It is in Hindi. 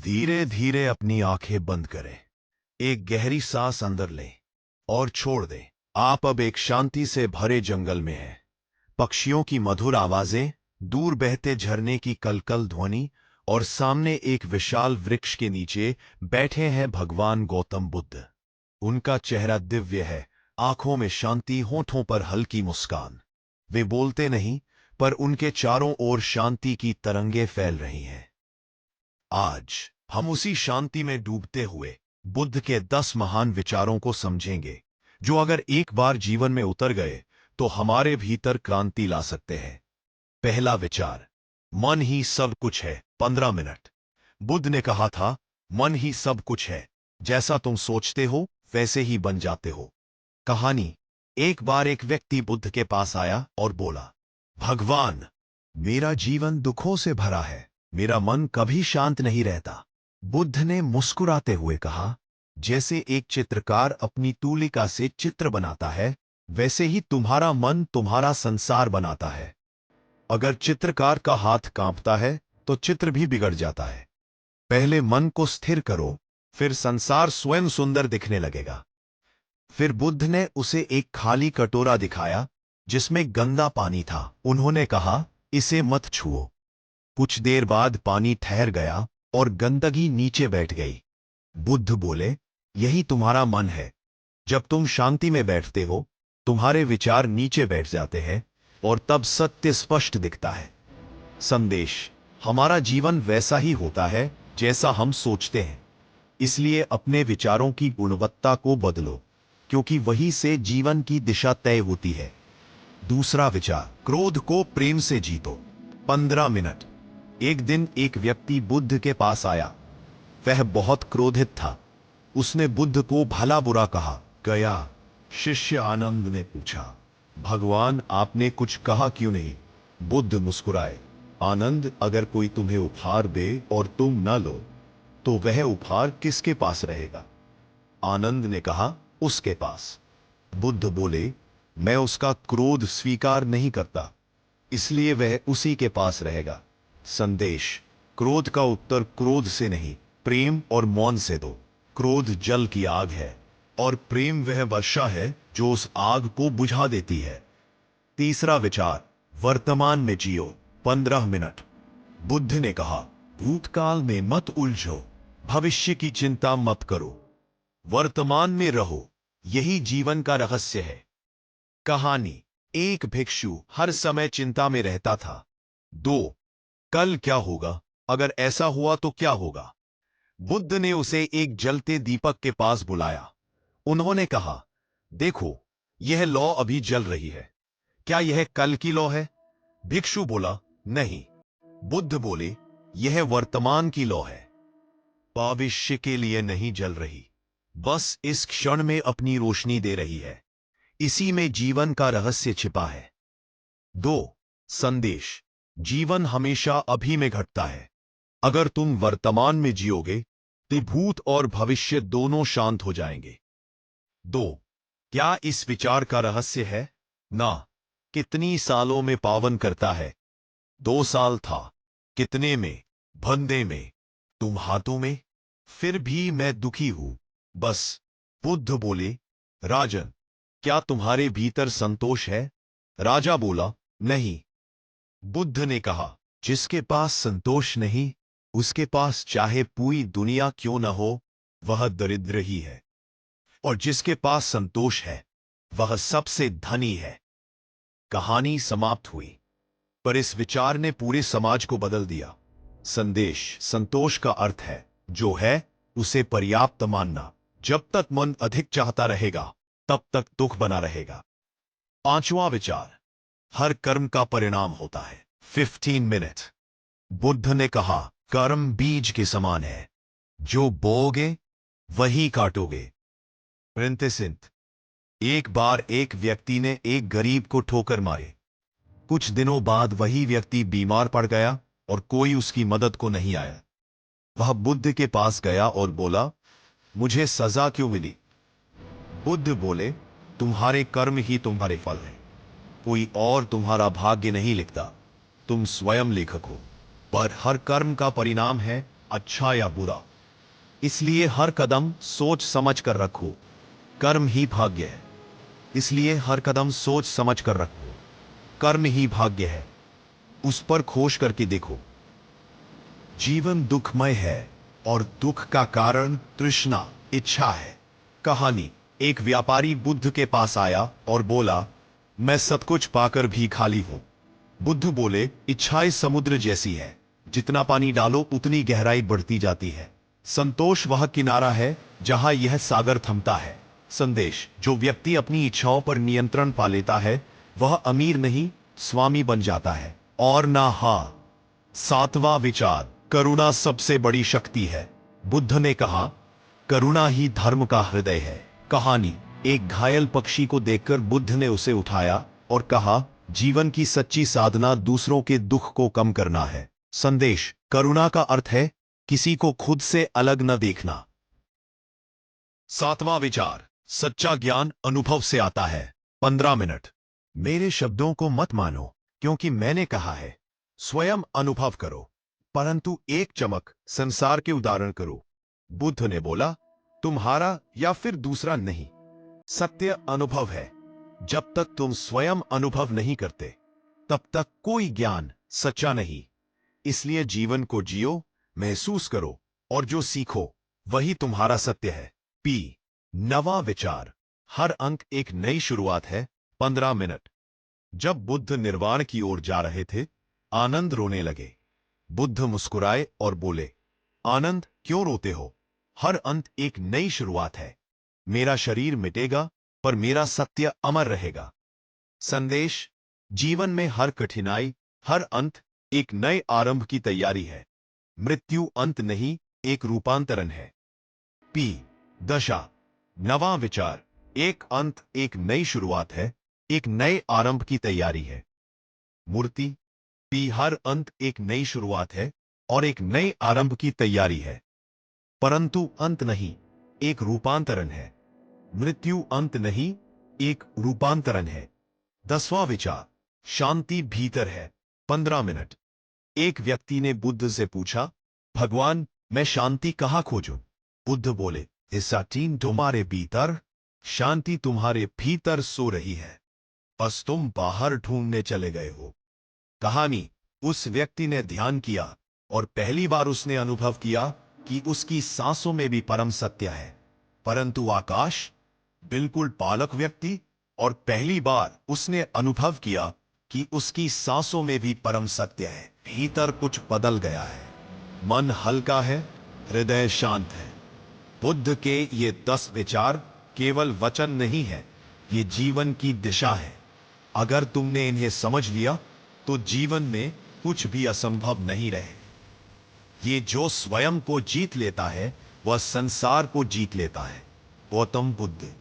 धीरे धीरे अपनी आंखें बंद करें। एक गहरी सांस अंदर लें और छोड़ दें। आप अब एक शांति से भरे जंगल में हैं। पक्षियों की मधुर आवाजें, दूर बहते झरने की कलकल ध्वनि और सामने एक विशाल वृक्ष के नीचे बैठे हैं भगवान गौतम बुद्ध। उनका चेहरा दिव्य है, आंखों में शांति, होठों पर हल्की मुस्कान। वे बोलते नहीं, पर उनके चारों ओर शांति की तरंगें फैल रही हैं। आज हम उसी शांति में डूबते हुए बुद्ध के 10 महान विचारों को समझेंगे, जो अगर एक बार जीवन में उतर गए तो हमारे भीतर क्रांति ला सकते हैं। पहला विचार, मन ही सब कुछ है। 15 मिनट। बुद्ध ने कहा था, मन ही सब कुछ है। जैसा तुम सोचते हो वैसे ही बन जाते हो। कहानी, एक बार एक व्यक्ति बुद्ध के पास आया और बोला, भगवान, मेरा जीवन दुखों से भरा है, मेरा मन कभी शांत नहीं रहता। बुद्ध ने मुस्कुराते हुए कहा, जैसे एक चित्रकार अपनी तूलिका से चित्र बनाता है, वैसे ही तुम्हारा मन तुम्हारा संसार बनाता है। अगर चित्रकार का हाथ कांपता है तो चित्र भी बिगड़ जाता है। पहले मन को स्थिर करो, फिर संसार स्वयं सुंदर दिखने लगेगा। फिर बुद्ध ने उसे एक खाली कटोरा दिखाया जिसमें गंदा पानी था। उन्होंने कहा, इसे मत छुओ। कुछ देर बाद पानी ठहर गया और गंदगी नीचे बैठ गई। बुद्ध बोले, यही तुम्हारा मन है। जब तुम शांति में बैठते हो, तुम्हारे विचार नीचे बैठ जाते हैं और तब सत्य स्पष्ट दिखता है। संदेश, हमारा जीवन वैसा ही होता है जैसा हम सोचते हैं। इसलिए अपने विचारों की गुणवत्ता को बदलो, क्योंकि वही से जीवन की दिशा तय होती है। दूसरा विचार, क्रोध को प्रेम से जीतो। 15 मिनट। एक दिन एक व्यक्ति बुद्ध के पास आया। वह बहुत क्रोधित था। उसने बुद्ध को भला बुरा कहा। गया। शिष्य आनंद ने पूछा, भगवान, आपने कुछ कहा क्यों नहीं? बुद्ध मुस्कुराए, आनंद, अगर कोई तुम्हें उपहार दे और तुम न लो तो वह उपहार किसके पास रहेगा? आनंद ने कहा, उसके पास। बुद्ध बोले, मैं उसका क्रोध स्वीकार नहीं करता, इसलिए वह उसी के पास रहेगा। संदेश, क्रोध का उत्तर क्रोध से नहीं, प्रेम और मौन से दो। क्रोध जल की आग है और प्रेम वह वर्षा है जो उस आग को बुझा देती है। तीसरा विचार, वर्तमान में जियो। 15 मिनट। बुद्ध ने कहा, भूतकाल में मत उलझो, भविष्य की चिंता मत करो, वर्तमान में रहो, यही जीवन का रहस्य है। कहानी, एक भिक्षु हर समय चिंता में रहता था। 2, कल क्या होगा? अगर ऐसा हुआ तो क्या होगा? बुद्ध ने उसे एक जलते दीपक के पास बुलाया। उन्होंने कहा, देखो, यह लौ अभी जल रही है, क्या यह कल की लौ है? भिक्षु बोला, नहीं। बुद्ध बोले, यह वर्तमान की लौ है, भविष्य के लिए नहीं जल रही, बस इस क्षण में अपनी रोशनी दे रही है। इसी में जीवन का रहस्य छिपा है। 2, संदेश, जीवन हमेशा अभी में घटता है। अगर तुम वर्तमान में जियोगे तो भूत और भविष्य दोनों शांत हो जाएंगे। 2, क्या इस विचार का रहस्य है? ना। कितनी सालों में पावन करता है? 2 साल था। कितने में? बंदे में। तुम हाथों में? फिर भी मैं दुखी हूं, बस। बुद्ध बोले, राजन, क्या तुम्हारे भीतर संतोष है? राजा बोला, नहीं। बुद्ध ने कहा, जिसके पास संतोष नहीं, उसके पास चाहे पूरी दुनिया क्यों न हो, वह दरिद्र ही है, और जिसके पास संतोष है वह सबसे धनी है। कहानी समाप्त हुई, पर इस विचार ने पूरे समाज को बदल दिया। संदेश, संतोष का अर्थ है, जो है उसे पर्याप्त मानना। जब तक मन अधिक चाहता रहेगा तब तक दुख बना रहेगा। 5वां विचार, हर कर्म का परिणाम होता है। 15 मिनट। बुद्ध ने कहा, कर्म बीज के समान है, जो बोओगे वही काटोगे। प्रिंटेसिंथ। एक बार एक व्यक्ति ने एक गरीब को ठोकर मारे। कुछ दिनों बाद वही व्यक्ति बीमार पड़ गया और कोई उसकी मदद को नहीं आया। वह बुद्ध के पास गया और बोला, मुझे सजा क्यों मिली? बुद्ध बोले, तुम्हारे कर्म ही तुम्हारे फल हैं, कोई और तुम्हारा भाग्य नहीं लिखता, तुम स्वयं लेखक हो। पर हर कर्म का परिणाम है अच्छा या बुरा। इसलिए हर कदम सोच समझ कर रखो। कर्म ही भाग्य है। इसलिए हर कदम सोच समझ कर रखो। कर्म ही भाग्य है। उस पर खोज करके देखो। जीवन दुखमय है और दुख का कारण तृष्णा, इच्छा है। कहानी। एक व्यापारी बुद्ध के पास आया और बोला, मैं सब कुछ पाकर भी खाली हूं। बुद्ध बोले, इच्छाएं समुद्र जैसी है, जितना पानी डालो उतनी गहराई बढ़ती जाती है। संतोष वह किनारा है जहां यह सागर थमता है। संदेश। जो व्यक्ति अपनी इच्छाओं पर नियंत्रण पा लेता है वह अमीर नहीं, स्वामी बन जाता है। और ना हाँ। सातवां विचार। करुणा सबसे बड़ी शक्ति है। बुद्ध ने कहा, करुणा ही धर्म का हृदय है। कहानी। एक घायल पक्षी को देखकर बुद्ध ने उसे उठाया और कहा, जीवन की सच्ची साधना दूसरों के दुख को कम करना है। संदेश। करुणा का अर्थ है किसी को खुद से अलग न देखना। सातवां विचार। सच्चा ज्ञान अनुभव से आता है। 15 मिनट। मेरे शब्दों को मत मानो, क्योंकि मैंने कहा है। स्वयं अनुभव करो। परंतु एक चमक, संसार के उदाहरण करो। बुद्ध ने बोला, तुम्हारा या फिर दूसरा नहीं, सत्य अनुभव है। जब तक तुम स्वयं अनुभव नहीं करते तब तक कोई ज्ञान सच्चा नहीं। इसलिए जीवन को जियो, महसूस करो, और जो सीखो वही तुम्हारा सत्य है। पी। नवां विचार। हर अंक एक नई शुरुआत है। 15 मिनट। जब बुद्ध निर्वाण की ओर जा रहे थे, आनंद रोने लगे। बुद्ध मुस्कुराए और बोले, आनंद, क्यों रोते हो? हर अंत एक नई शुरुआत है। मेरा शरीर मिटेगा पर मेरा सत्य अमर रहेगा। संदेश। जीवन में हर कठिनाई, हर अंत एक नए आरंभ की तैयारी है। मृत्यु अंत नहीं, एक रूपांतरण है। पी। दशा। नवां विचार। एक अंत एक नई शुरुआत है, एक नए आरंभ की तैयारी है। मूर्ति। पी। हर अंत एक नई शुरुआत है और एक नए आरंभ की तैयारी है। परंतु अंत नहीं, एक रूपांतरण है। मृत्यु अंत नहीं, एक रूपांतरण है। 10वां विचार। शांति भीतर है। 15 मिनट। एक व्यक्ति ने बुद्ध से पूछा, भगवान, मैं शांति कहां खोजूं? बुद्ध बोले, ऐसा टीम तुम्हारे भीतर, शांति तुम्हारे भीतर सो रही है, बस तुम बाहर ढूंढने चले गए हो। कहानी। उस व्यक्ति ने ध्यान किया और पहली बार उसने अनुभव किया कि उसकी सांसों में भी परम सत्य है। परंतु आकाश। बिल्कुल बालक व्यक्ति, और पहली बार उसने अनुभव किया कि उसकी सांसों में भी परम सत्य है। भीतर कुछ बदल गया है। मन हल्का है, हृदय शांत है। बुद्ध के ये 10 विचार केवल वचन नहीं है, ये जीवन की दिशा है। अगर तुमने इन्हें समझ लिया तो जीवन में कुछ भी असंभव नहीं रहे। ये जो स्वयं को जीत लेता है वह संसार को जीत लेता है। गौतम बुद्ध।